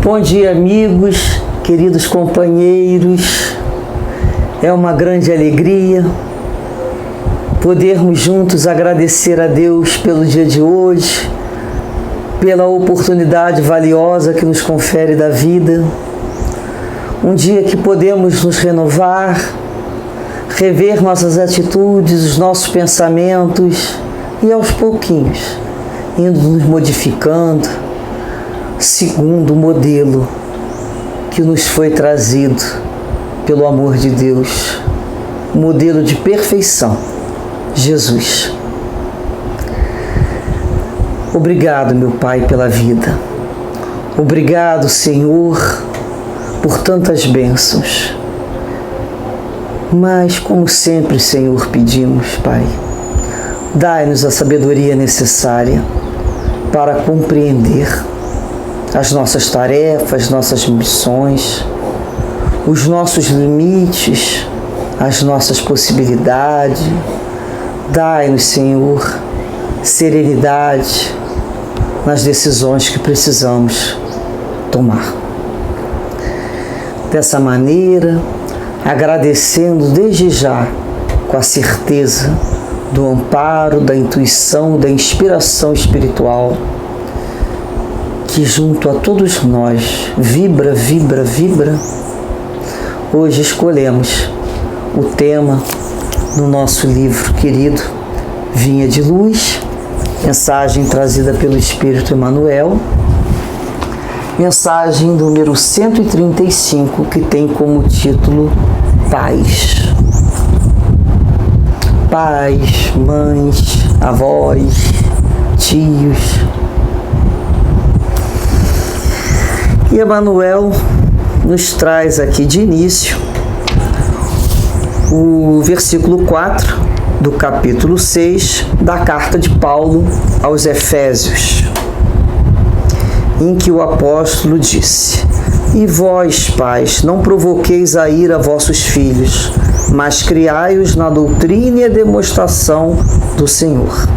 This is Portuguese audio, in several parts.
Bom dia, amigos, queridos companheiros. É uma grande alegria podermos juntos agradecer a Deus pelo dia de hoje, pela oportunidade valiosa que nos confere da vida. Um dia que podemos nos renovar, rever nossas atitudes, os nossos pensamentos e aos pouquinhos, indo nos modificando segundo o modelo que nos foi trazido pelo amor de Deus, o modelo de perfeição, Jesus. Obrigado, meu Pai, pela vida. Obrigado, Senhor, por tantas bênçãos. Mas, como sempre, Senhor, pedimos, Pai, dai-nos a sabedoria necessária para compreender as nossas tarefas, nossas missões, os nossos limites, as nossas possibilidades. Dai-nos, Senhor, serenidade nas decisões que precisamos tomar. Dessa maneira, agradecendo desde já, com a certeza do amparo, da intuição, da inspiração espiritual, que junto a todos nós vibra, hoje escolhemos o tema no nosso livro querido, Vinha de Luz, mensagem trazida pelo Espírito Emmanuel, mensagem número 135, que tem como título Pais. Pais, mães, avós, tios. E Emmanuel nos traz aqui de início o versículo 4 do capítulo 6 da carta de Paulo aos Efésios, em que o apóstolo disse: E vós, pais, não provoqueis a ira vossos filhos, mas criai-os na doutrina e demonstração do Senhor.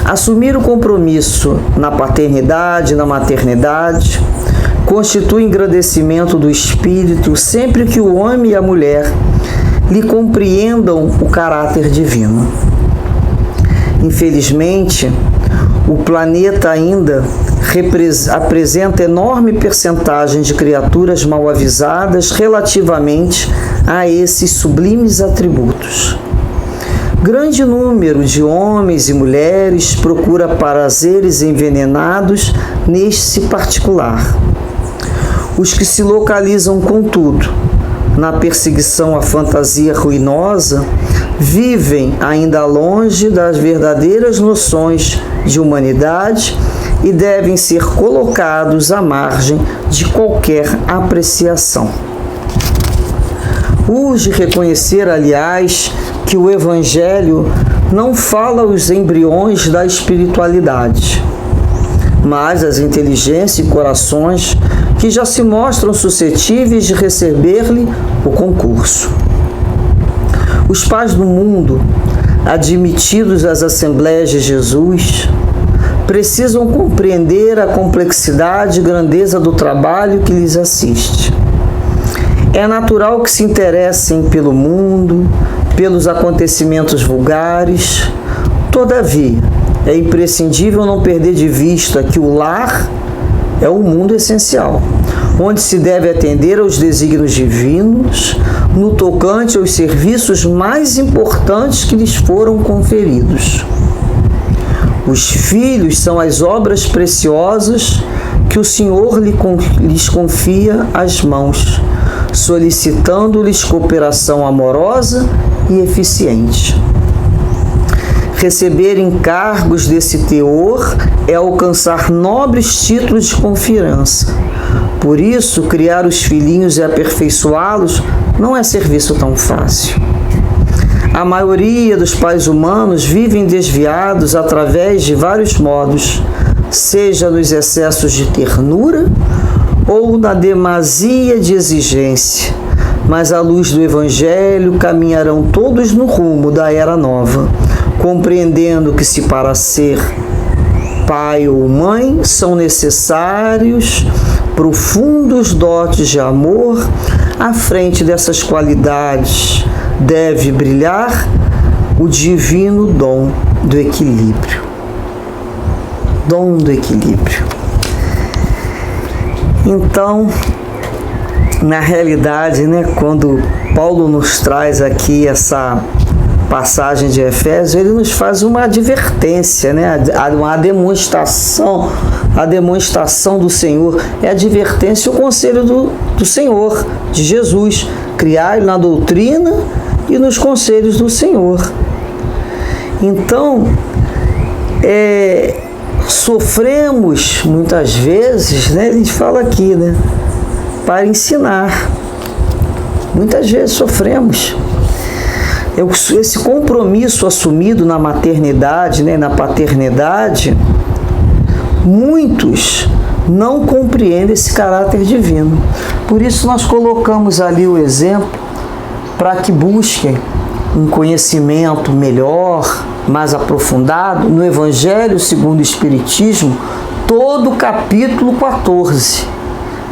Assumir o compromisso na paternidade e na maternidade constitui engrandecimento do espírito sempre que o homem e a mulher lhe compreendam o caráter divino. Infelizmente, o planeta ainda apresenta enorme percentagem de criaturas mal avisadas relativamente a esses sublimes atributos. Grande número de homens e mulheres procura prazeres envenenados neste particular. Os que se localizam, contudo, na perseguição à fantasia ruinosa, vivem ainda longe das verdadeiras noções de humanidade e devem ser colocados à margem de qualquer apreciação. Urge reconhecer, aliás, que o Evangelho não fala os embriões da espiritualidade, mas as inteligências e corações que já se mostram suscetíveis de receber-lhe o concurso. Os pais do mundo, admitidos às Assembleias de Jesus, precisam compreender a complexidade e grandeza do trabalho que lhes assiste. É natural que se interessem pelo mundo, pelos acontecimentos vulgares. Todavia, é imprescindível não perder de vista que o lar é o mundo essencial, onde se deve atender aos desígnios divinos, no tocante aos serviços mais importantes que lhes foram conferidos. Os filhos são as obras preciosas que o Senhor lhes confia às mãos, solicitando-lhes cooperação amorosa e eficiente. Receber encargos desse teor é alcançar nobres títulos de confiança. Por isso, criar os filhinhos e aperfeiçoá-los não é serviço tão fácil. A maioria dos pais humanos vivem desviados através de vários modos, seja nos excessos de ternura ou na demasia de exigência. Mas à luz do Evangelho caminharão todos no rumo da Era Nova, compreendendo que se para ser pai ou mãe, são necessários profundos dotes de amor. À frente dessas qualidades deve brilhar o divino dom do equilíbrio. Dom do equilíbrio. Então, na realidade, quando Paulo nos traz aqui essa passagem de Efésios, ele nos faz uma advertência, uma demonstração, a demonstração do Senhor, é a advertência e o conselho do Senhor, de Jesus, criar na doutrina e nos conselhos do Senhor. Então, sofremos muitas vezes, ele fala aqui, para ensinar. Muitas vezes sofremos. Esse compromisso assumido na maternidade, na paternidade, muitos não compreendem esse caráter divino. Por isso nós colocamos ali o exemplo para que busquem um conhecimento melhor, mais aprofundado, no Evangelho segundo o Espiritismo, todo o capítulo 14.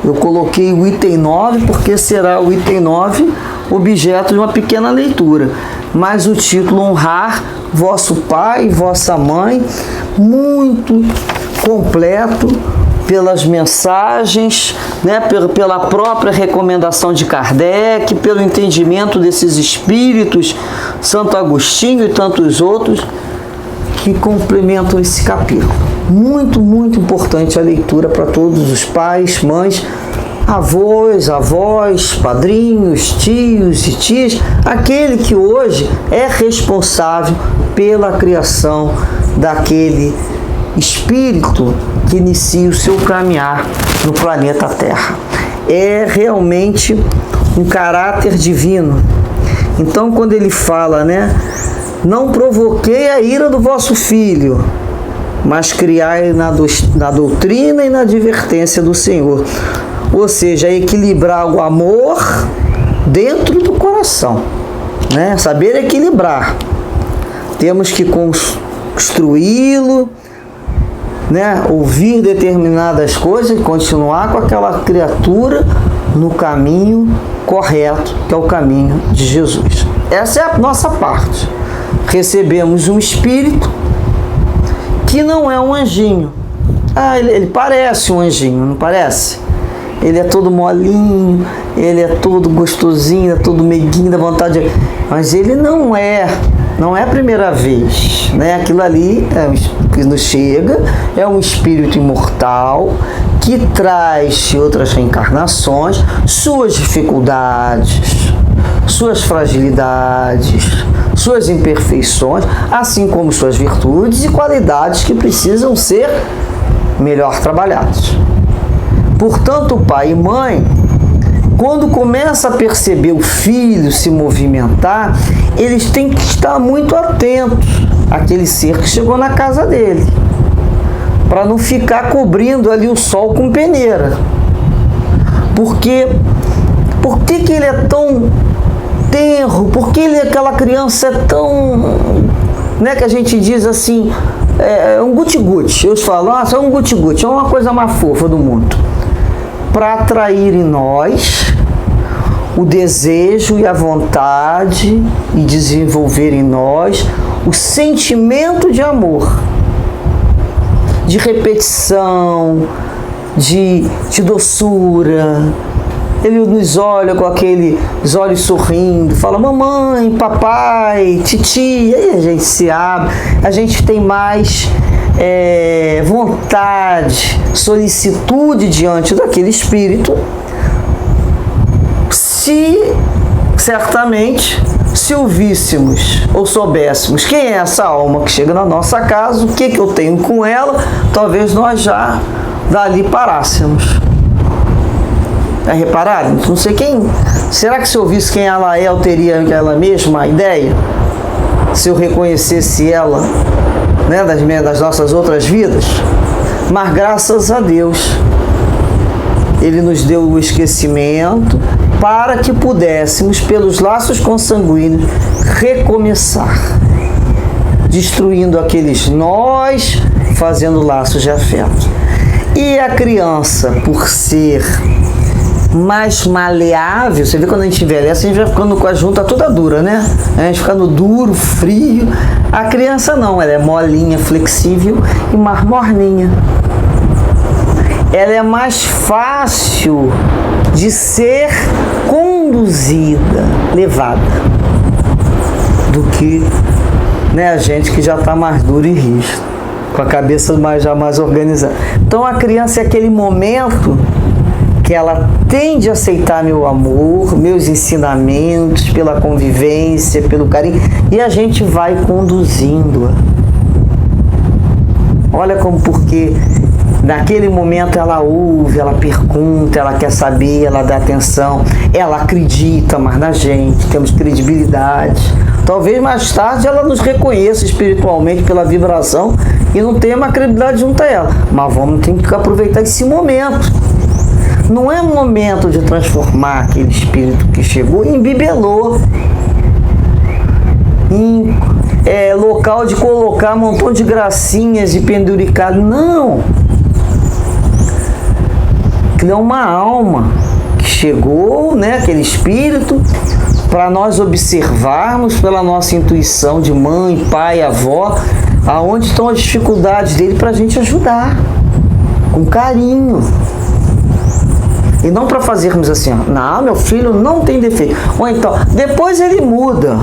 Eu coloquei o item 9 porque será o item 9 objeto de uma pequena leitura. Mas o título Honrar vosso pai e vossa mãe, muito completo pelas mensagens, pela própria recomendação de Kardec, pelo entendimento desses espíritos, Santo Agostinho e tantos outros, que complementam esse capítulo. Muito, muito importante a leitura para todos os pais, mães, avós, padrinhos, tios e tias, aquele que hoje é responsável pela criação daquele espírito que inicia o seu caminhar no planeta Terra. É realmente um caráter divino. Então, quando ele fala, não provoquei a ira do vosso filho, mas criai na doutrina e na advertência do Senhor. Ou seja, equilibrar o amor dentro do coração, saber equilibrar. Temos que construí-lo, ouvir determinadas coisas e continuar com aquela criatura no caminho correto, que é o caminho de Jesus. Essa é a nossa parte. Recebemos um espírito que não é um anjinho. Ele parece um anjinho, não parece? Ele é todo molinho, ele é todo gostosinho, é todo meiguinho, da vontade de... Mas ele não é a primeira vez, Aquilo ali que nos chega, é um espírito imortal que traz outras reencarnações, suas dificuldades, suas fragilidades, suas imperfeições, assim como suas virtudes e qualidades que precisam ser melhor trabalhadas. Portanto, o pai e mãe, quando começa a perceber o filho se movimentar, eles têm que estar muito atentos àquele ser que chegou na casa dele, para não ficar cobrindo ali o sol com peneira. Por que ele é tão tenro? Por que aquela criança é tão... que a gente diz assim, é um guti-guti. Eu falo, é um guti-guti, é uma coisa mais fofa do mundo. Para atrair em nós o desejo e a vontade e desenvolver em nós o sentimento de amor, de repetição, de doçura. Ele nos olha com aqueles olhos sorrindo, fala mamãe, papai, titia, e a gente se abre, a gente tem mais vontade, solicitude diante daquele espírito, se ouvíssemos ou soubéssemos quem é essa alma que chega na nossa casa, o que eu tenho com ela, talvez nós já dali parássemos. Repararam? Não sei quem. Será que se eu ouvisse quem ela é, eu teria ela mesma a ideia? Se eu reconhecesse ela, das nossas outras vidas? Mas graças a Deus, Ele nos deu o esquecimento para que pudéssemos, pelos laços consanguíneos, recomeçar, destruindo aqueles nós fazendo laços de afeto. E a criança, por ser mais maleável, você vê quando a gente envelhece, a gente vai ficando com a junta toda dura, né? A gente ficando duro, frio. A criança não, ela é molinha, flexível e mais morninha. Ela é mais fácil de ser conduzida, levada, do que, né, a gente que já está mais duro e rígido, com a cabeça já mais organizada. Então a criança é aquele momento que ela tende a aceitar meu amor, meus ensinamentos, pela convivência, pelo carinho, e a gente vai conduzindo-a. Olha como, porque naquele momento ela ouve, ela pergunta, ela quer saber, ela dá atenção, ela acredita mais na gente, temos credibilidade. Talvez mais tarde ela nos reconheça espiritualmente pela vibração e não tenha uma credibilidade junto a ela. Mas ter que aproveitar esse momento. Não é momento de transformar aquele espírito que chegou em bibelô, em local de colocar um montão de gracinhas e penduricado. Não! Aquilo é uma alma que chegou, né, aquele espírito, para nós observarmos pela nossa intuição de mãe, pai, avó, aonde estão as dificuldades dele, para a gente ajudar, com carinho. E não para fazermos assim, ó, não, meu filho não tem defeito. Ou então, depois ele muda.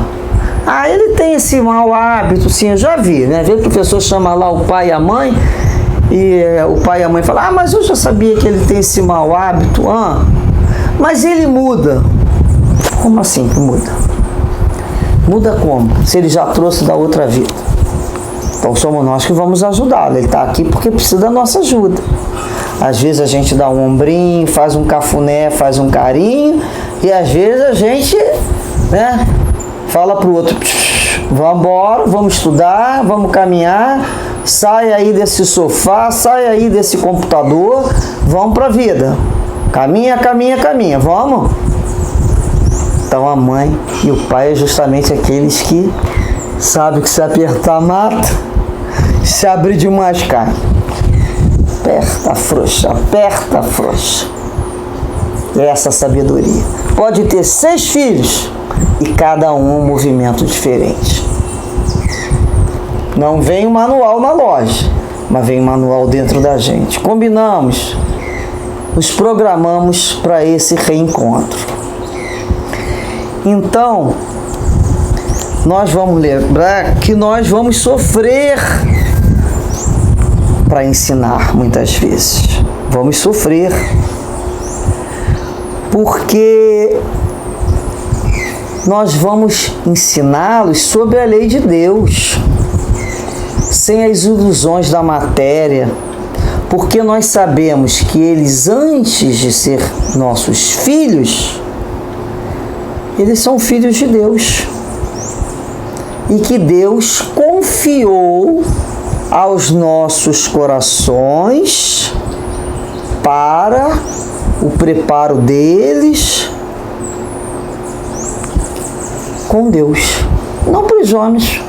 Ah, ele tem esse mau hábito, sim, eu já vi, né? Às vezes o professor chama lá o pai e a mãe, e o pai e a mãe falam, ah, mas eu já sabia que ele tem esse mau hábito. Ah, mas ele muda. Como assim que muda? Muda como? Se ele já trouxe da outra vida. Então somos nós que vamos ajudá-lo. Ele está aqui porque precisa da nossa ajuda. Às vezes a gente dá um ombrinho, faz um cafuné, faz um carinho, e às vezes a gente, né, fala para o outro, vamos embora, vamos estudar, vamos caminhar, sai aí desse sofá, sai aí desse computador, vamos para a vida. Caminha, caminha, caminha, vamos? Então a mãe e o pai é justamente aqueles que sabem que se apertar mata, se abrir demais cai. Aperta, frouxa, aperta, frouxa. Essa sabedoria. Pode ter 6 filhos e cada um movimento diferente. Não vem um manual na loja, mas vem um manual dentro da gente. Combinamos, nos programamos para esse reencontro. Então, nós vamos lembrar que nós vamos sofrer para ensinar muitas vezes. Vamos sofrer. Porque nós vamos ensiná-los sobre a lei de Deus, sem as ilusões da matéria, porque nós sabemos que eles, antes de ser nossos filhos, eles são filhos de Deus. E que Deus confiou aos nossos corações para o preparo deles com Deus, não para os homens.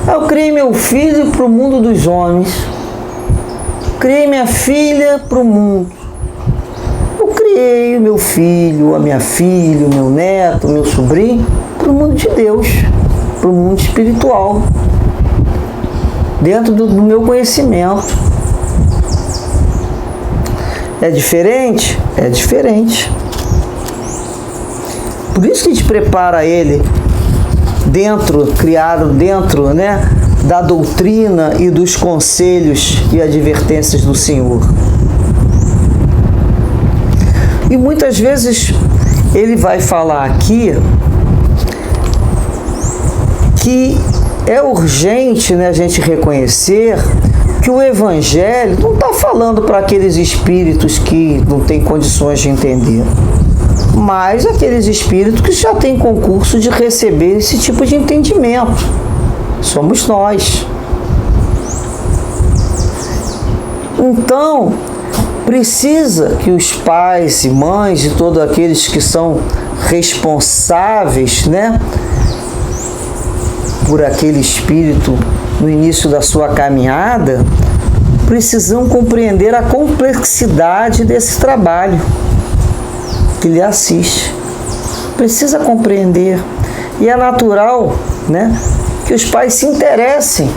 Eu criei meu filho para o mundo dos homens, criei minha filha para o mundo. Eu criei o meu filho, a minha filha, o meu neto, o meu sobrinho para o mundo de Deus, para o mundo espiritual, dentro do meu conhecimento. É diferente? É diferente. Por isso que a gente prepara ele criado dentro, né, da doutrina e dos conselhos e advertências do Senhor. E muitas vezes ele vai falar aqui que é urgente, né, a gente reconhecer que o Evangelho não está falando para aqueles espíritos que não têm condições de entender, mas aqueles espíritos que já têm concurso de receber esse tipo de entendimento. Somos nós. Então, precisa que os pais e mães e todos aqueles que são responsáveis, né, por aquele espírito no início da sua caminhada, precisam compreender a complexidade desse trabalho que lhe assiste. Precisa compreender. E é natural, né, que os pais se interessem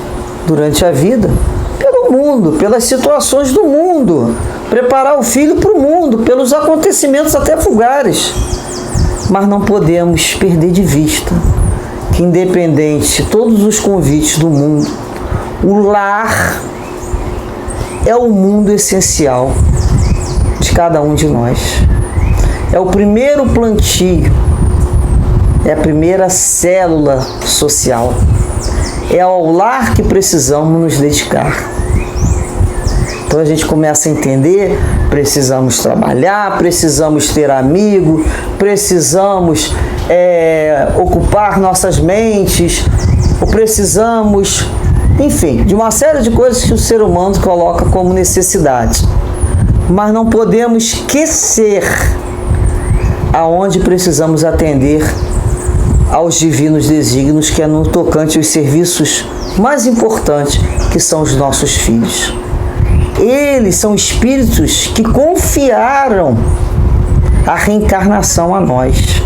durante a vida pelo mundo, pelas situações do mundo, preparar o filho para o mundo, pelos acontecimentos até vulgares. Mas não podemos perder de vista que, independente de todos os convites do mundo, o lar é o mundo essencial de cada um de nós. É o primeiro plantio, é a primeira célula social. É ao lar que precisamos nos dedicar. Então a gente começa a entender, precisamos trabalhar, precisamos ter amigo, precisamos ocupar nossas mentes, ou precisamos, enfim, de uma série de coisas que o ser humano coloca como necessidade. Mas não podemos esquecer aonde precisamos atender aos divinos desígnios, que é no tocante aos serviços mais importantes, que são os nossos filhos. Eles são espíritos que confiaram a reencarnação a nós.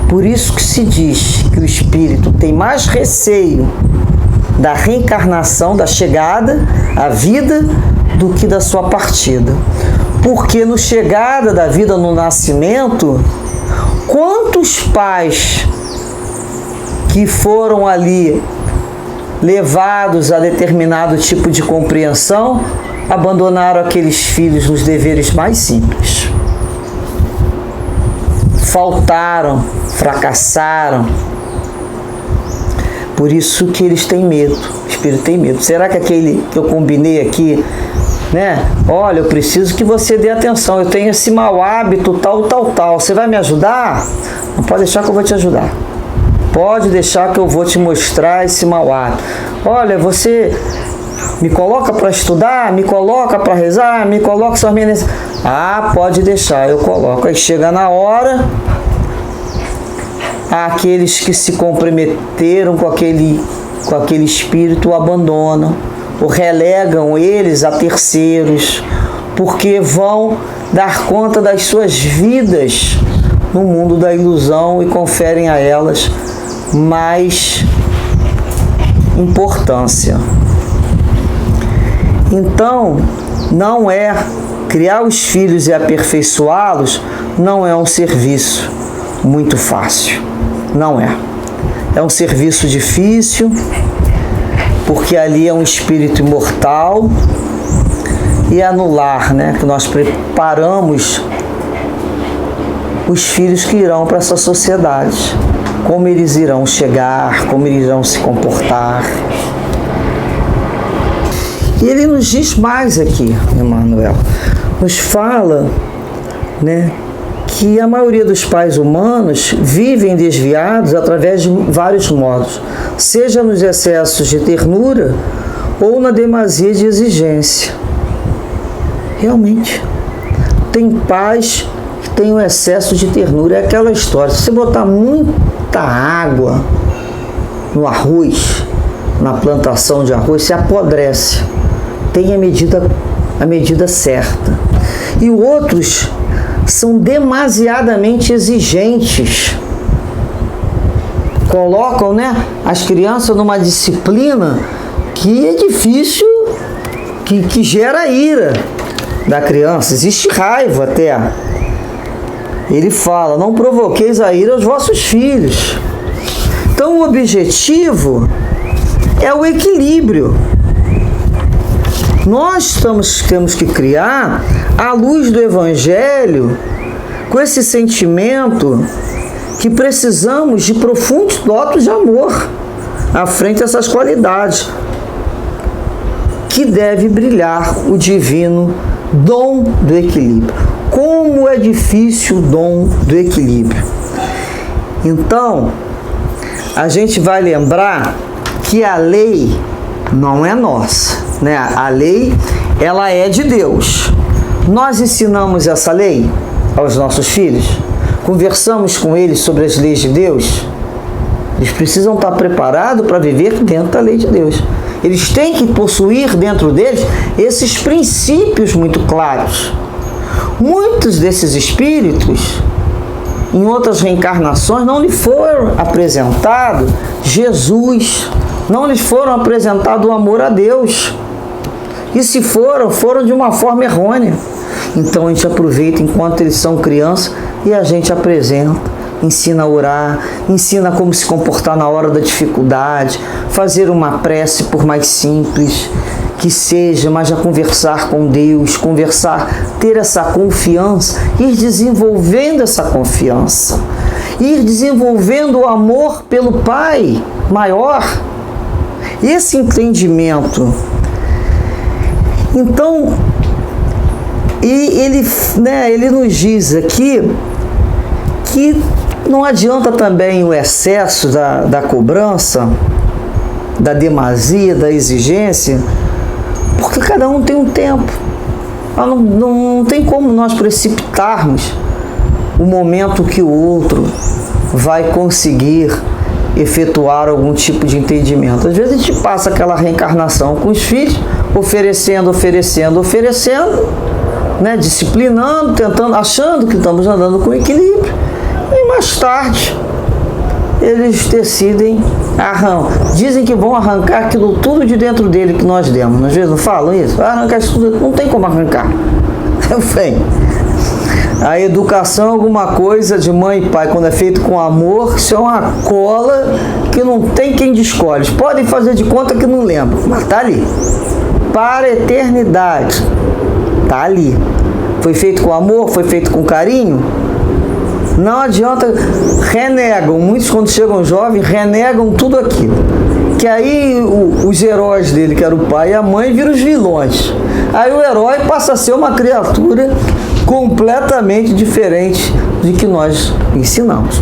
Por isso que se diz que o espírito tem mais receio da reencarnação, da chegada à vida, do que da sua partida. Porque no chegada da vida, no nascimento, quantos pais que foram ali levados a determinado tipo de compreensão abandonaram aqueles filhos nos deveres mais simples. Faltaram, fracassaram. Por isso que eles têm medo, o espírito tem medo. Será que aquele que eu combinei aqui, né? Olha, eu preciso que você dê atenção, eu tenho esse mau hábito, tal. Você vai me ajudar? Não pode deixar que eu vou te ajudar. Pode deixar que eu vou te mostrar esse mau hábito. Olha, você me coloca para estudar, me coloca para rezar, me coloca suas minhas... Ah, pode deixar, eu coloco. Aí chega na hora, aqueles que se comprometeram com aquele espírito o abandonam, ou relegam eles a terceiros, porque vão dar conta das suas vidas no mundo da ilusão e conferem a elas mais importância. Então, não é criar os filhos e aperfeiçoá-los, não é um serviço muito fácil. Não é. É um serviço difícil, porque ali é um espírito imortal, e é no lar, né, que nós preparamos os filhos que irão para essa sociedade, como eles irão chegar, como eles irão se comportar. E ele nos diz mais aqui, Emmanuel, nos fala, né, que a maioria dos pais humanos vivem desviados através de vários modos, seja nos excessos de ternura ou na demasia de exigência. Realmente, tem pais que têm um excesso de ternura, é aquela história, se você botar muita água no arroz, na plantação de arroz, se apodrece. Tem a medida certa. E outros são demasiadamente exigentes. Colocam, né, as crianças numa disciplina que é difícil, que gera ira da criança. Existe raiva até. Ele fala, não provoqueis a ira aos vossos filhos. Então o objetivo é o equilíbrio. Nós temos que criar, à luz do Evangelho, com esse sentimento que precisamos de profundos dotos de amor à frente dessas qualidades, que deve brilhar o divino dom do equilíbrio. Como é difícil o dom do equilíbrio. Então, a gente vai lembrar que a lei não é nossa, né? A lei, ela é de Deus. Nós ensinamos essa lei aos nossos filhos? Conversamos com eles sobre as leis de Deus? Eles precisam estar preparados para viver dentro da lei de Deus. Eles têm que possuir dentro deles esses princípios muito claros. Muitos desses espíritos, em outras reencarnações, não lhe foram apresentado Jesus, não lhes foram apresentado o amor a Deus. E se foram de uma forma errônea. Então a gente aproveita enquanto eles são crianças e a gente apresenta, ensina a orar, ensina como se comportar na hora da dificuldade, fazer uma prece por mais simples que seja, mas já conversar com Deus, ter essa confiança, ir desenvolvendo essa confiança, ir desenvolvendo o amor pelo Pai maior, esse entendimento. Então, ele nos diz aqui que não adianta também o excesso da cobrança, da demasia, da exigência, porque cada um tem um tempo. Não tem como nós precipitarmos o momento que o outro vai conseguir efetuar algum tipo de entendimento. Às vezes a gente passa aquela reencarnação com os filhos, oferecendo, né, disciplinando, tentando, achando que estamos andando com equilíbrio, e mais tarde eles decidem dizem que vão arrancar aquilo tudo de dentro dele que nós demos. Às vezes não falam isso? Vai arrancar isso tudo, não tem como arrancar. Enfim, a educação é alguma coisa de mãe e pai, quando é feito com amor, isso é uma cola que não tem quem descolhe. Eles podem fazer de conta que não lembram, mas está ali. Para a eternidade, está ali. Foi feito com amor, foi feito com carinho. Não adianta, renegam, muitos quando chegam jovens, renegam tudo aquilo. Que aí os heróis dele, que era o pai e a mãe, viram os vilões. Aí o herói passa a ser uma criatura completamente diferente de que nós ensinamos.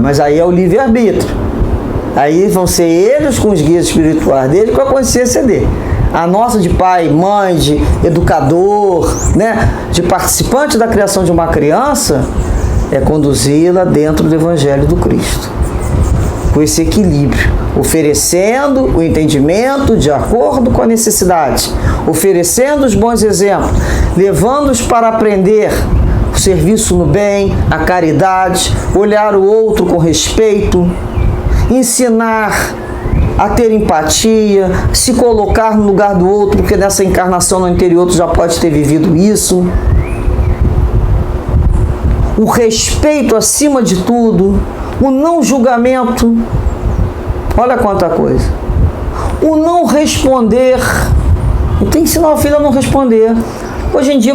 Mas aí é o livre-arbítrio. Aí vão ser eles com os guias espirituais dele, com a consciência dele. A nossa de pai, mãe, de educador, né, de participante da criação de uma criança, é conduzi-la dentro do Evangelho do Cristo, com esse equilíbrio, oferecendo o entendimento de acordo com a necessidade, oferecendo os bons exemplos, levando-os para aprender o serviço no bem, a caridade, olhar o outro com respeito, ensinar a ter empatia, se colocar no lugar do outro, porque nessa encarnação no anterior tu já pode ter vivido isso. O respeito acima de tudo, o não julgamento, olha quanta coisa. O não responder, tem que ensinar o filho a não responder. Hoje em dia,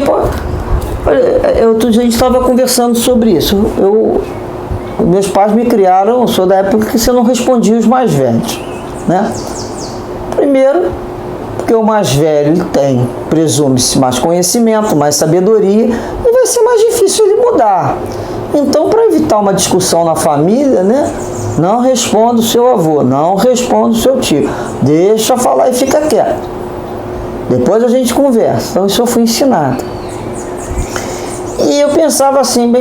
a gente estava conversando sobre isso. Meus pais me criaram, eu sou da época que você não respondia os mais velhos, né? Primeiro, porque o mais velho tem, presume-se, mais conhecimento, mais sabedoria, e vai ser mais difícil ele mudar. Então, para evitar uma discussão na família, né, não responda o seu avô, não responda o seu tio, deixa falar e fica quieto. Depois a gente conversa. Então, isso eu fui ensinado. E eu pensava assim,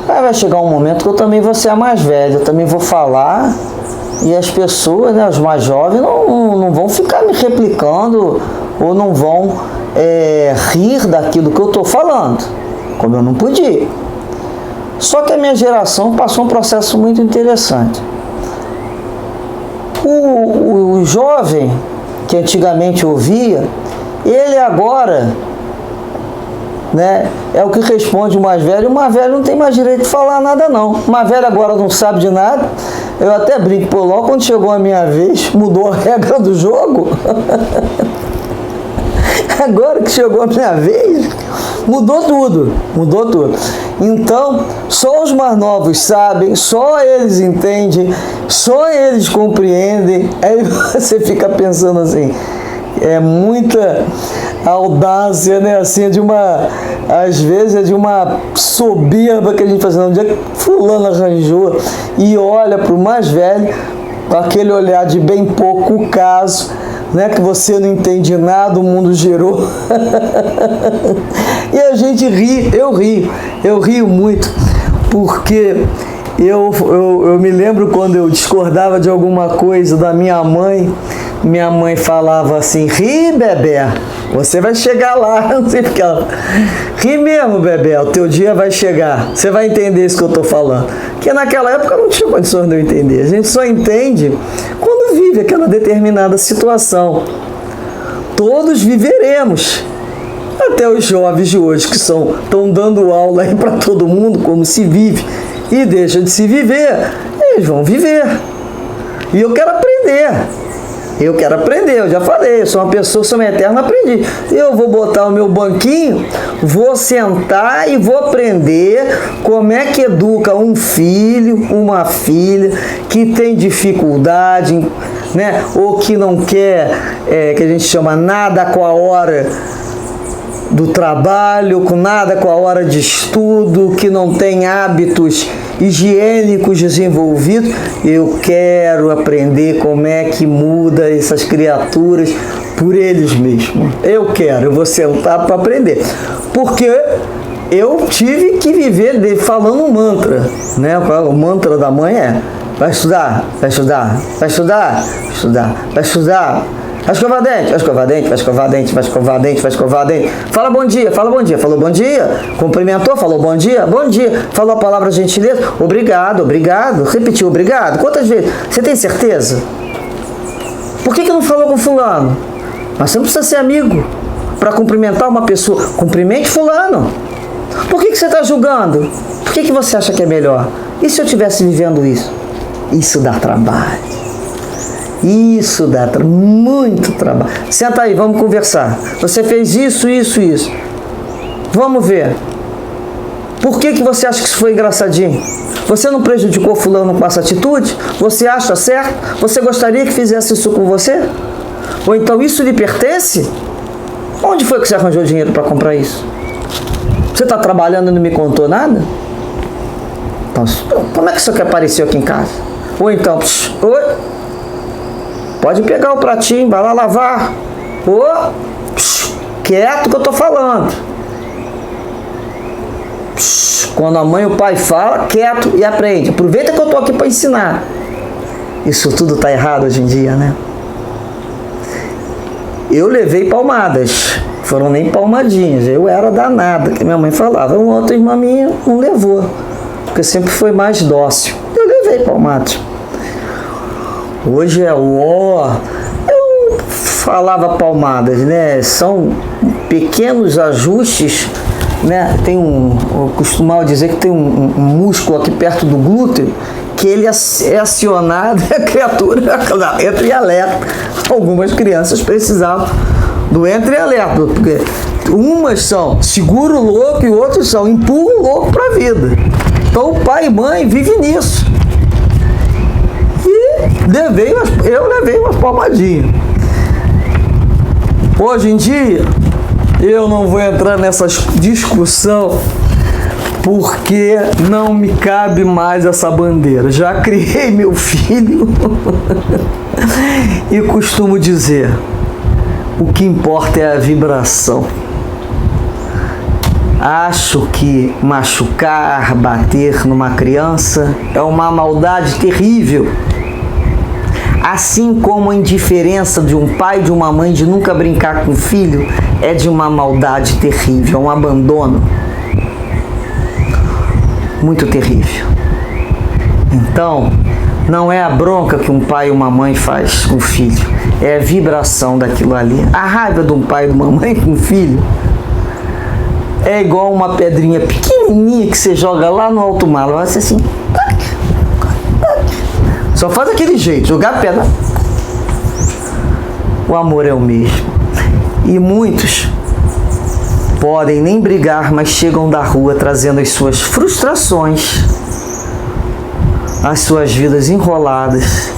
vai chegar um momento que eu também vou ser a mais velha, eu também vou falar. E as pessoas, né, os mais jovens, não vão ficar me replicando ou não vão rir daquilo que eu estou falando, como eu não podia. Só que a minha geração passou um processo muito interessante. O jovem, que antigamente ouvia, ele agora, né, é o que responde o mais velho. O mais velho não tem mais direito de falar nada, não. O mais velho agora não sabe de nada. Eu até brinco, logo quando chegou a minha vez, mudou a regra do jogo. Agora que chegou a minha vez, mudou tudo. Então, só os mais novos sabem, só eles entendem, só eles compreendem. Aí você fica pensando assim, é muita audácia, né? Assim, às vezes é de uma soberba que a gente faz, onde é que fulano arranjou, e olha para o mais velho com aquele olhar de bem pouco caso, né? Que você não entende nada, o mundo girou. E a gente ri, eu rio muito, porque eu me lembro quando eu discordava de alguma coisa da minha mãe, minha mãe falava assim: ri, Bebé, você vai chegar lá. Não sei porque ela... Ri mesmo, Bebé, o teu dia vai chegar. Você vai entender isso que eu estou falando. Porque naquela época não tinha condições de eu entender. A gente só entende quando vive aquela determinada situação. Todos viveremos. Até os jovens de hoje que estão dando aula aí para todo mundo como se vive e deixa de se viver, eles vão viver. E eu quero aprender. Eu já falei, eu sou uma pessoa, sou uma eterna aprendiz. Eu vou botar o meu banquinho, vou sentar e vou aprender como é que educa um filho, uma filha que tem dificuldade, né? Ou que não quer, que a gente chama nada com a hora do trabalho, com nada com a hora de estudo, que não tem hábitos higiênicos desenvolvidos. Eu quero aprender como é que muda essas criaturas por eles mesmos. Eu vou sentar para aprender. Porque eu tive que viver falando um mantra, né? O mantra da mãe é: vai estudar, vai estudar, vai estudar, vai estudar, vai estudar. Vai escovar dente, vai escovar dente, vai escovar dente, vai escovar dente, vai escovar dente. Fala bom dia, falou bom dia. Cumprimentou, falou bom dia. Falou a palavra gentileza, obrigado. Repetiu obrigado. Quantas vezes? Você tem certeza? Por que não falou com fulano? Mas você não precisa ser amigo para cumprimentar uma pessoa. Cumprimente fulano. Por que você está julgando? Por que você acha que é melhor? E se eu estivesse vivendo isso? Isso dá trabalho. Isso dá muito trabalho. Senta aí, vamos conversar. Você fez isso. Vamos ver. Por que você acha que isso foi engraçadinho? Você não prejudicou fulano com essa atitude? Você acha certo? Você gostaria que fizesse isso com você? Ou então isso lhe pertence? Onde foi que você arranjou dinheiro para comprar isso? Você está trabalhando e não me contou nada? Então, como é que isso aqui apareceu aqui em casa? Ou então, oi? Pode pegar o pratinho, vai lá lavar. Quieto que eu tô falando. Quando a mãe e o pai falam, quieto e aprende. Aproveita que eu tô aqui para ensinar. Isso tudo tá errado hoje em dia, né? Eu levei palmadas. Foram nem palmadinhas. Eu era danada, que minha mãe falava. Uma outra irmã minha não levou, porque sempre foi mais dócil. Eu levei palmadas. Hoje é eu falava palmadas, né? São pequenos ajustes, né? Eu costumava dizer que tem um músculo aqui perto do glúteo que ele é acionado e a criatura entra em alerta. Algumas crianças precisavam do entra em alerta, porque umas são segura o louco e outras são empurra o louco para a vida. Então o pai e mãe vivem nisso. Eu levei umas palmadinhas. Hoje em dia, eu não vou entrar nessa discussão porque não me cabe mais essa bandeira. Já criei meu filho e costumo dizer: o que importa é a vibração. Acho que machucar, bater numa criança é uma maldade terrível. Assim como a indiferença de um pai e de uma mãe de nunca brincar com o filho é de uma maldade terrível, um abandono muito terrível. Então, não é a bronca que um pai e uma mãe faz com o filho, é a vibração daquilo ali. A raiva de um pai e de uma mãe com o filho é igual uma pedrinha pequenininha que você joga lá no alto mar, vai ser assim. Só faz aquele jeito, jogar pedra. O amor é o mesmo. E muitos podem nem brigar, mas chegam da rua trazendo as suas frustrações, as suas vidas enroladas,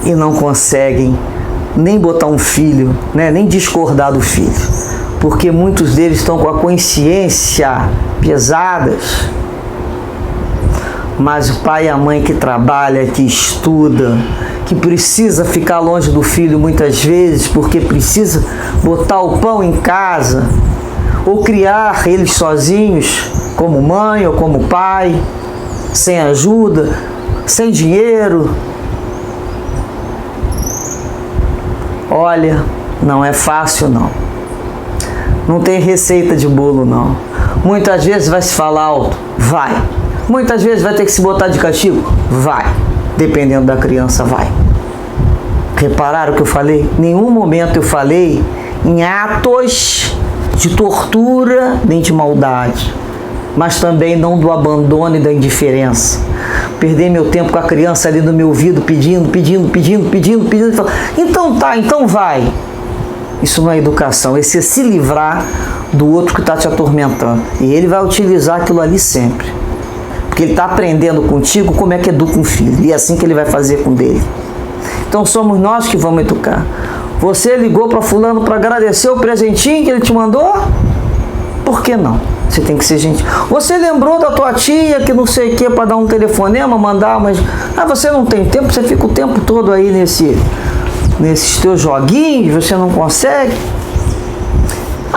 e não conseguem nem botar um filho, né? Nem discordar do filho. Porque muitos deles estão com a consciência pesadas. Mas o pai e a mãe que trabalha, que estuda, que precisa ficar longe do filho muitas vezes porque precisa botar o pão em casa ou criar eles sozinhos, como mãe ou como pai, sem ajuda, sem dinheiro. Olha, não é fácil não. Não tem receita de bolo não. Muitas vezes vai se falar alto, vai. Muitas vezes vai ter que se botar de castigo, vai. Dependendo da criança, vai. Repararam o que eu falei? Em nenhum momento eu falei em atos de tortura nem de maldade, mas também não do abandono e da indiferença. Perder meu tempo com a criança ali no meu ouvido, pedindo, então tá, então vai. Isso não é educação, esse é se livrar do outro que está te atormentando. E ele vai utilizar aquilo ali sempre. Porque ele está aprendendo contigo como é que educa um filho. E é assim que ele vai fazer com o dele. Então somos nós que vamos educar. Você ligou para fulano para agradecer o presentinho que ele te mandou? Por que não? Você tem que ser gentil. Você lembrou da tua tia que não sei o que para dar um telefonema, mandar, mas você não tem tempo, você fica o tempo todo aí nesses teus joguinhos, você não consegue.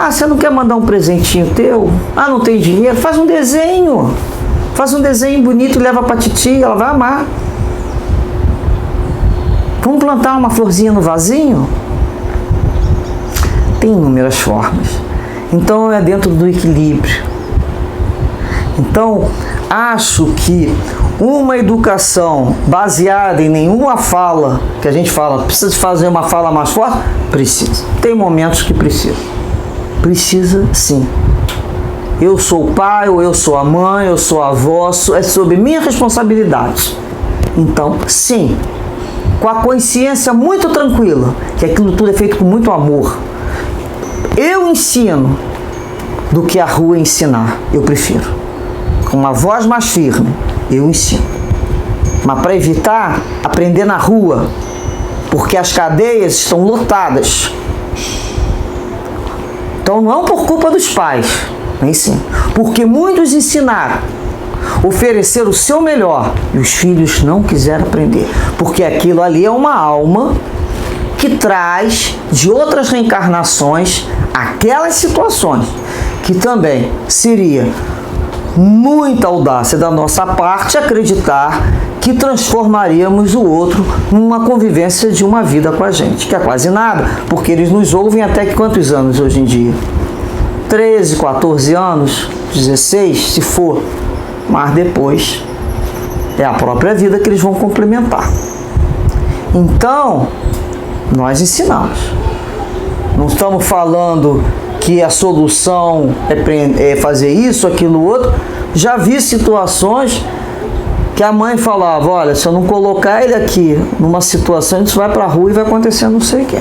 Você não quer mandar um presentinho teu? Não tem dinheiro? Faz um desenho. Faz um desenho bonito e leva pra titia, ela vai amar. Vamos plantar uma florzinha no vasinho? Tem inúmeras formas. Então é dentro do equilíbrio. Então, acho que uma educação baseada em nenhuma fala, que a gente fala, precisa de fazer uma fala mais forte? Precisa. Tem momentos que precisa. Precisa sim. Eu sou o pai, ou eu sou a mãe, eu sou a avó, é sobre minha responsabilidade. Então, sim, com a consciência muito tranquila, que aquilo tudo é feito com muito amor. Eu ensino do que a rua ensinar, eu prefiro. Com uma voz mais firme, eu ensino. Mas para evitar, aprender na rua, porque as cadeias estão lotadas. Então não por culpa dos pais, nem sim, porque muitos ensinaram, ofereceram o seu melhor e os filhos não quiseram aprender, porque aquilo ali é uma alma que traz de outras reencarnações aquelas situações que também seria muita audácia da nossa parte acreditar que transformaríamos o outro numa convivência de uma vida com a gente, que é quase nada, porque eles nos ouvem até que quantos anos hoje em dia? 13, 14 anos, 16, se for, mas depois é a própria vida que eles vão complementar. Então, nós ensinamos. Não estamos falando que a solução é fazer isso, aquilo, outro. Já vi situações que a mãe falava, olha, se eu não colocar ele aqui numa situação, a gente vai para a rua e vai acontecer não sei o que.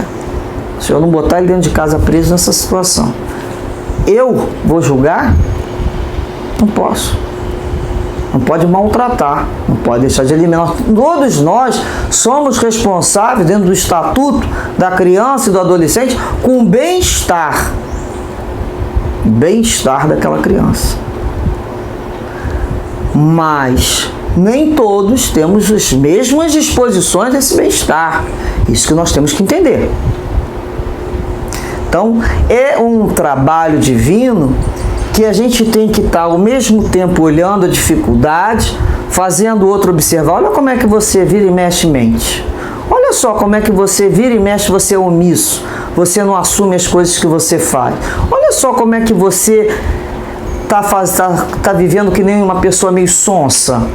Se eu não botar ele dentro de casa preso nessa situação. Eu vou julgar? Não posso. Não pode maltratar, não pode deixar de eliminar. Todos nós somos responsáveis, dentro do estatuto da criança e do adolescente, com o bem-estar daquela criança. Mas nem todos temos as mesmas disposições desse bem-estar. Isso que nós temos que entender. Então, é um trabalho divino que a gente tem que estar ao mesmo tempo olhando a dificuldade, fazendo o outro observar. Olha como é que você vira e mexe mente. Olha só como é que você vira e mexe, você é omisso. Você não assume as coisas que você faz. Olha só como é que você tá vivendo que nem uma pessoa meio sonsa.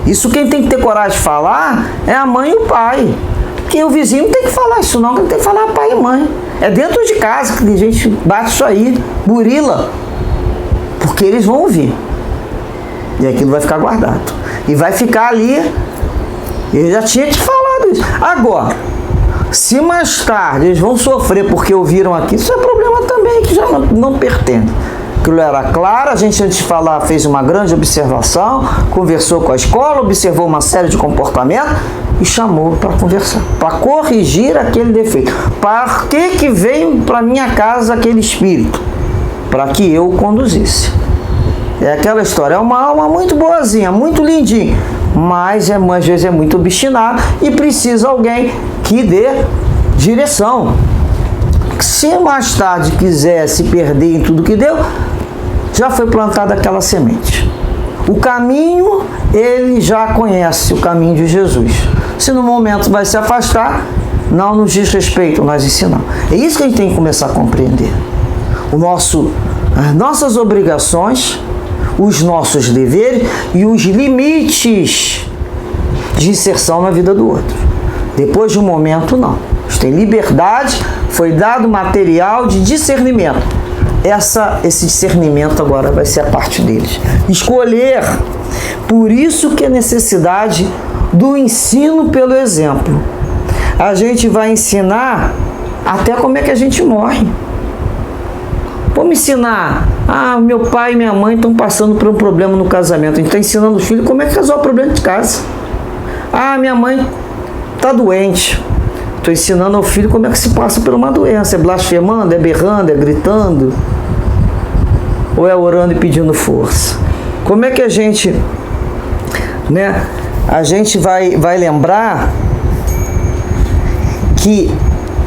Isso quem tem que ter coragem de falar é a mãe e o pai. Porque o vizinho não tem que falar isso não, quem tem que falar é pai e mãe. É dentro de casa que a gente bate isso aí, burila. Porque eles vão ouvir. E aquilo vai ficar guardado. E vai ficar ali. Eu já tinha te falado isso. Agora, se mais tarde eles vão sofrer porque ouviram aqui, isso é problema também que já não pertence. Aquilo era claro, a gente antes de falar fez uma grande observação, conversou com a escola, observou uma série de comportamentos e chamou para conversar, para corrigir aquele defeito. Para que veio para minha casa aquele espírito? Para que eu o conduzisse. É aquela história, é uma alma muito boazinha, muito lindinha, mas às vezes é muito obstinado e precisa alguém que dê direção. Se mais tarde quiser se perder em tudo que deu, já foi plantada aquela semente. O caminho, ele já conhece o caminho de Jesus. Se no momento vai se afastar, não nos diz respeito, nós ensinamos. É isso que a gente tem que começar a compreender. As nossas obrigações, os nossos deveres e os limites de inserção na vida do outro. Depois de um momento, não. A gente tem liberdade, foi dado material de discernimento. Esse discernimento agora vai ser a parte deles. Escolher. Por isso que a necessidade do ensino pelo exemplo. A gente vai ensinar até como é que a gente morre. Vamos ensinar. Meu pai e minha mãe estão passando por um problema no casamento. A gente está ensinando os filhos como é que resolve o problema de casa. Minha mãe está doente. Estou ensinando ao filho como é que se passa por uma doença. É blasfemando, é berrando, é gritando? Ou é orando e pedindo força? Como é que a gente, a gente vai lembrar que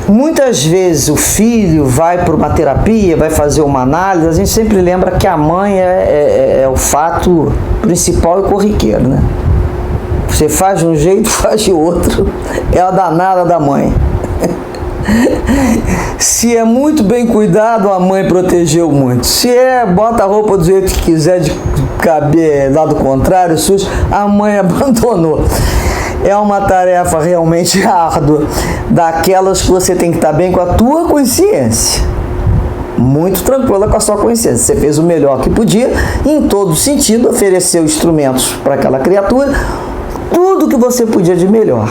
muitas vezes o filho vai para uma terapia, vai fazer uma análise, a gente sempre lembra que a mãe é o fato principal e corriqueiro, né? Você faz de um jeito, faz de outro. É a danada da mãe. Se é muito bem cuidado, a mãe protegeu muito. Se bota a roupa do jeito que quiser, de caber lado contrário, sujo, a mãe abandonou. É uma tarefa realmente árdua, daquelas que você tem que estar bem com a tua consciência. Muito tranquila com a sua consciência. Você fez o melhor que podia, em todo sentido, ofereceu instrumentos para aquela criatura, tudo que você podia de melhor.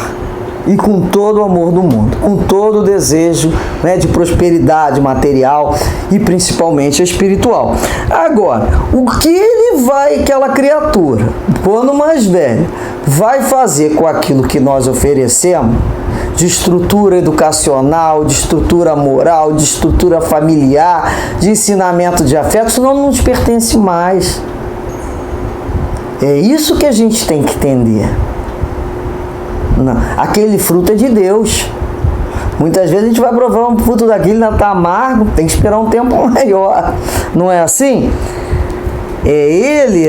E com todo o amor do mundo, com todo o desejo, de prosperidade material e principalmente espiritual. Agora, o que aquela criatura, quando mais velha, vai fazer com aquilo que nós oferecemos, de estrutura educacional, de estrutura moral, de estrutura familiar, de ensinamento de afeto, senão não nos pertence mais. É isso que a gente tem que entender. Não, aquele fruto é de Deus. Muitas vezes a gente vai provar um fruto daquilo, ainda está amargo, tem que esperar um tempo maior. Não é assim? É ele,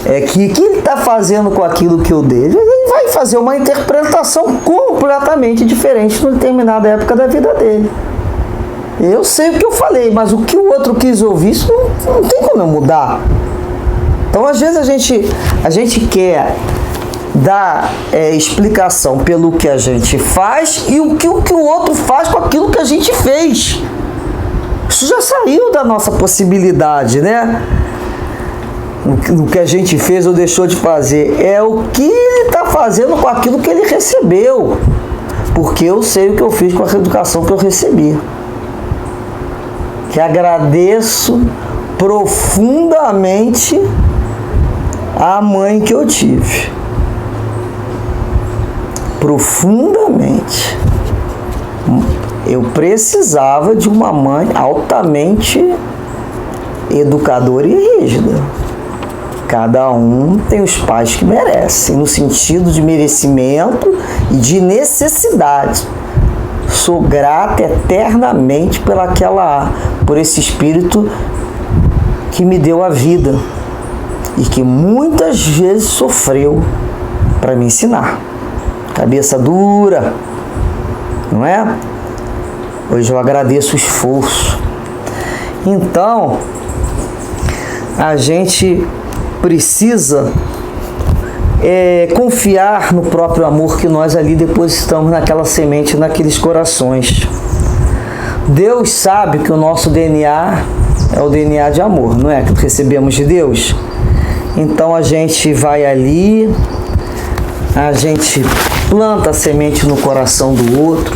É que ele está fazendo com aquilo que eu dei. Ele vai fazer uma interpretação completamente diferente numa determinada época da vida dele. Eu sei o que eu falei, mas o que o outro quis ouvir, isso não tem como eu mudar. Então, às vezes, a gente quer dar explicação pelo que a gente faz e o que o outro faz com aquilo que a gente fez. Isso já saiu da nossa possibilidade, O que a gente fez ou deixou de fazer. É o que ele está fazendo com aquilo que ele recebeu. Porque eu sei o que eu fiz com a educação que eu recebi. Que agradeço profundamente a mãe que eu tive. Profundamente. Eu precisava de uma mãe altamente educadora e rígida. Cada um tem os pais que merecem, no sentido de merecimento e de necessidade. Sou grata eternamente por esse espírito que me deu a vida e que muitas vezes sofreu para me ensinar. Cabeça dura, não é? Hoje eu agradeço o esforço. Então, a gente precisa confiar no próprio amor que nós ali depositamos naquela semente, naqueles corações. Deus sabe que o nosso DNA é o DNA de amor, não é? Que recebemos de Deus. Então a gente vai ali, a gente planta a semente no coração do outro,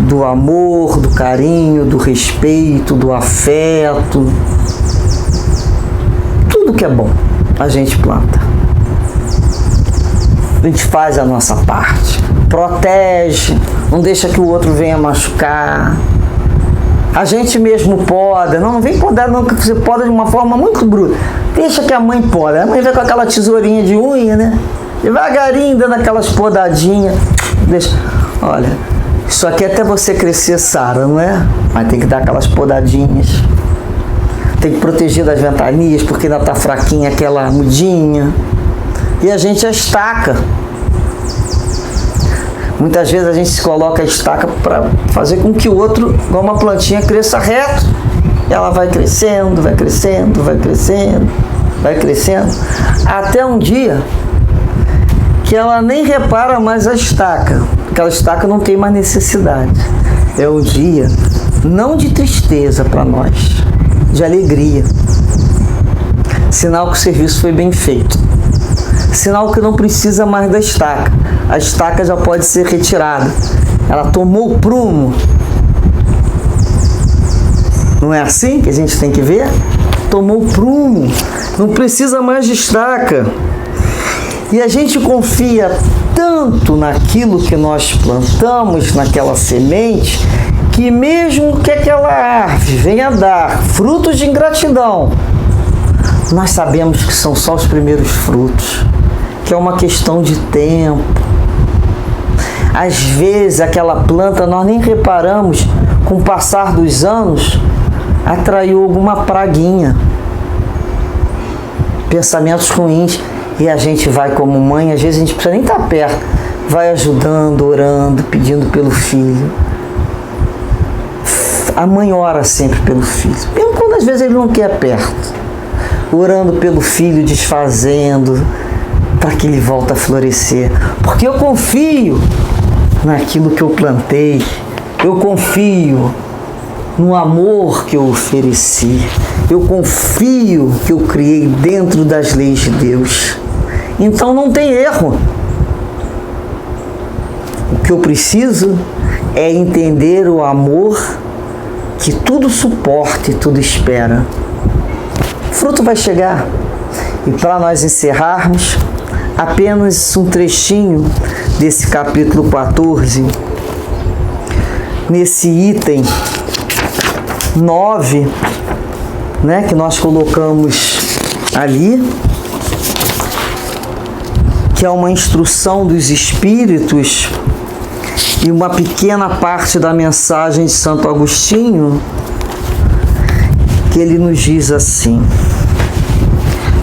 do amor, do carinho, do respeito, do afeto. Tudo que é bom, a gente planta. A gente faz a nossa parte, protege, não deixa que o outro venha machucar. A gente mesmo poda, não vem podar não, que você poda de uma forma muito bruta. Deixa que a mãe poda. A mãe vem com aquela tesourinha de unha, devagarinho dando aquelas podadinhas. Deixa. Olha, isso aqui é até você crescer sara, não é? Mas tem que dar aquelas podadinhas. Tem que proteger das ventanias, porque ainda está fraquinha aquela mudinha. E a gente a estaca. Muitas vezes a gente se coloca a estaca para fazer com que o outro, igual uma plantinha, cresça reto. Ela vai crescendo, vai crescendo, vai crescendo, vai crescendo, até um dia que ela nem repara mais a estaca. Aquela estaca não tem mais necessidade. É um dia não de tristeza para nós, de alegria. Sinal que o serviço foi bem feito. Sinal que não precisa mais da estaca. A estaca já pode ser retirada. Ela tomou o prumo. Não é assim que a gente tem que ver? Tomou o prumo. Não precisa mais de estaca. E a gente confia tanto naquilo que nós plantamos, naquela semente, que mesmo que aquela árvore venha dar frutos de ingratidão, nós sabemos que são só os primeiros frutos, que é uma questão de tempo. Às vezes aquela planta nós nem reparamos, com o passar dos anos, atraiu alguma praguinha, pensamentos ruins, e a gente vai como mãe, às vezes a gente precisa nem estar perto, vai ajudando, orando, pedindo pelo filho. A mãe ora sempre pelo filho, mesmo quando às vezes ele não quer perto, orando pelo filho, desfazendo, para que ele volte a florescer, porque eu confio naquilo que eu plantei, eu confio no amor que eu ofereci, eu confio que eu criei dentro das leis de Deus. Então não tem erro. O que eu preciso é entender o amor que tudo suporta e tudo espera. O fruto vai chegar. E para nós encerrarmos, apenas um trechinho desse capítulo 14, nesse item 9, né, que nós colocamos ali, que é uma instrução dos Espíritos e uma pequena parte da mensagem de Santo Agostinho, que ele nos diz assim: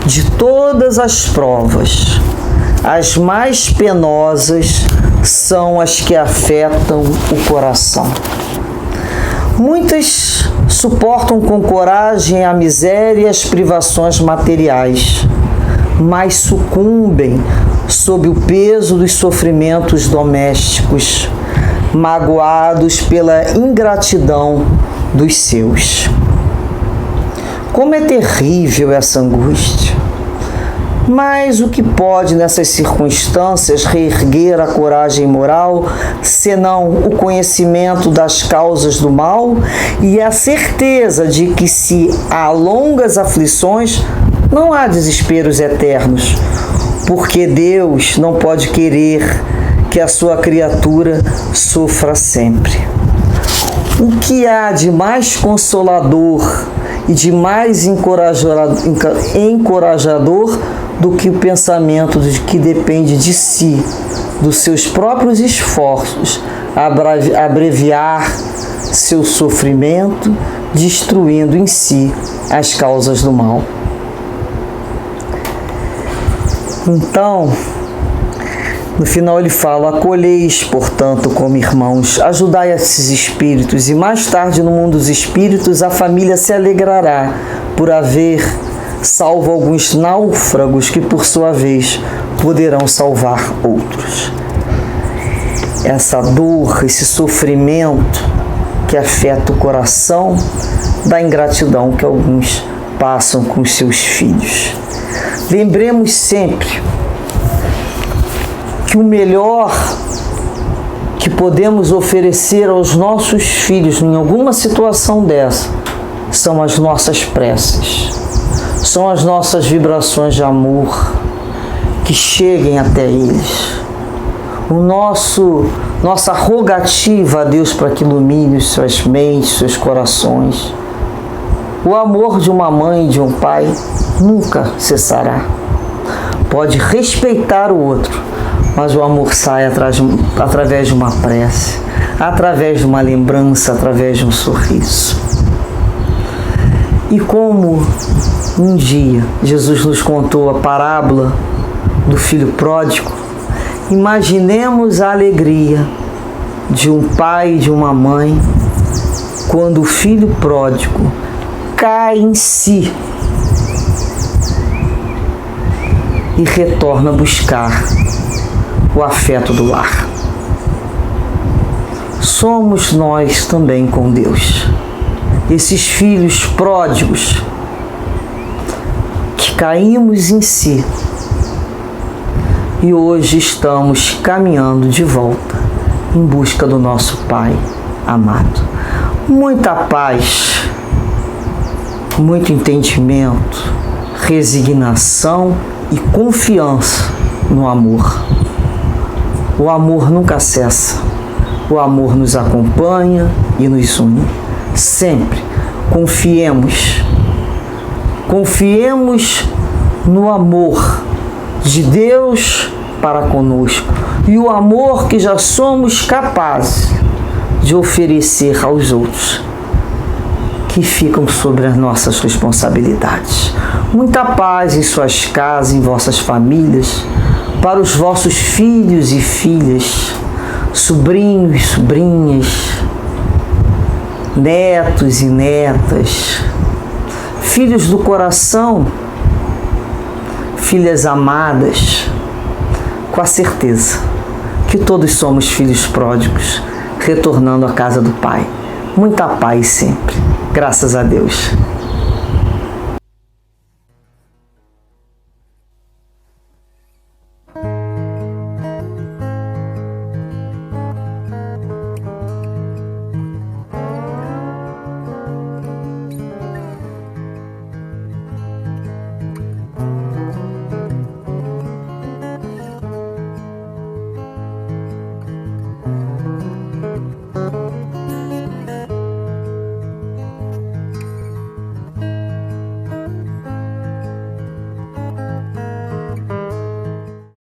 de todas as provas, as mais penosas são as que afetam o coração. Muitas suportam com coragem a miséria e as privações materiais, mas sucumbem sob o peso dos sofrimentos domésticos, magoados pela ingratidão dos seus. Como é terrível essa angústia! Mas o que pode nessas circunstâncias reerguer a coragem moral, senão o conhecimento das causas do mal e a certeza de que, se há longas aflições, não há desesperos eternos, porque Deus não pode querer que a sua criatura sofra sempre. O que há de mais consolador e de mais encorajador do que o pensamento de que depende de si, dos seus próprios esforços, abreviar seu sofrimento, destruindo em si as causas do mal. Então, no final ele fala: acolheis, portanto, como irmãos, ajudai esses espíritos, e mais tarde no mundo dos espíritos a família se alegrará por haver salvo alguns náufragos que, por sua vez, poderão salvar outros. Essa dor, esse sofrimento que afeta o coração da ingratidão que alguns passam com os seus filhos. Lembremos sempre que o melhor que podemos oferecer aos nossos filhos em alguma situação dessa são as nossas preces, são as nossas vibrações de amor que cheguem até eles. Nossa rogativa a Deus para que ilumine suas mentes, seus corações. O amor de uma mãe e de um pai nunca cessará. Pode respeitar o outro, mas o amor sai através de uma prece, através de uma lembrança, através de um sorriso. E como um dia Jesus nos contou a parábola do filho pródigo, Imaginemos a alegria de um pai e de uma mãe quando o filho pródigo cai em si e retorna a buscar o afeto do lar. Somos nós também com Deus, esses filhos pródigos que caímos em si e hoje estamos caminhando de volta em busca do nosso Pai amado. Muita paz, muito entendimento, resignação e confiança no amor. O amor nunca cessa. O amor nos acompanha e nos une. Sempre confiemos no amor de Deus para conosco e o amor que já somos capazes de oferecer aos outros que ficam sobre as nossas responsabilidades. Muita paz em suas casas, em vossas famílias, para os vossos filhos e filhas, sobrinhos e sobrinhas, netos e netas, filhos do coração, filhas amadas, com a certeza que todos somos filhos pródigos, retornando à casa do Pai. Muita paz sempre, graças a Deus.